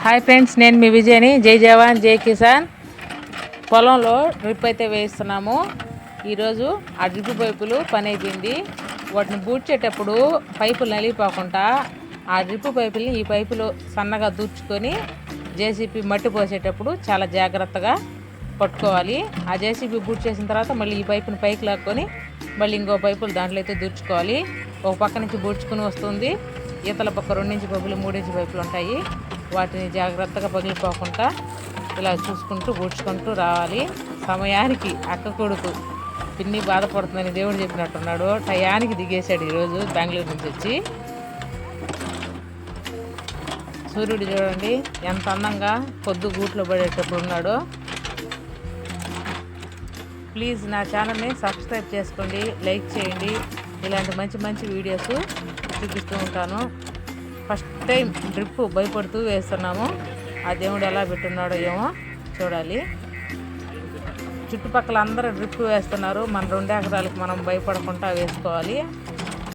Hi friends, నేను మీ విజయని. జై జవాన్ జై కిసాన్. పొలంలో డ్రిప్ అయితే వేస్తున్నాము. ఈరోజు ఆ డ్రిప్ పైపులు పని అయిపోయింది. వాటిని బూడ్చేటప్పుడు పైపులు నలిగిపోకుండా ఆ డ్రిప్ పైపుల్ని ఈ పైపులు సన్నగా దూర్చుకొని జేసీపీ మట్టి పోసేటప్పుడు చాలా జాగ్రత్తగా పట్టుకోవాలి. ఆ జేసీబీ బూట్ చేసిన తర్వాత మళ్ళీ ఈ పైపుని పైకి లాక్కొని మళ్ళీ ఇంకో పైపులు దాంట్లో అయితే దూర్చుకోవాలి. ఒక పక్క నుంచి బూడ్చుకుని వస్తుంది, ఈతల పక్క 2 ఇంచు పైపులు 3 ఇంచు పైపులు ఉంటాయి. వాటిని జాగ్రత్తగా పగిలిపోకుండా ఇలా చూసుకుంటూ బూడ్చుకుంటూ రావాలి. సమయానికి అక్క కొడుకు పిన్ని బాధపడుతుందని దేవుడు చెప్పినట్టున్నాడు. టయానికి దిగేశాడు ఈరోజు బెంగళూరు నుంచి వచ్చి. సూర్యుడు చూడండి ఎంత అందంగా పొద్దు గూట్లో పడేటప్పుడు ఉన్నాడో. ప్లీజ్ నా ఛానల్ని సబ్స్క్రైబ్ చేసుకోండి, లైక్ చేయండి. ఇలాంటి మంచి మంచి వీడియోస్ చూపిస్తూ ఉంటాను. ఫస్ట్ టైం డ్రిప్ భయపడుతూ వేస్తున్నాము. ఆ దేవుడు ఎలా పెట్టున్నాడో ఏమో చూడాలి. చుట్టుపక్కల అందరూ డ్రిప్ వేస్తున్నారు. మన 2 ఎకరాలకు మనం భయపడకుండా వేసుకోవాలి.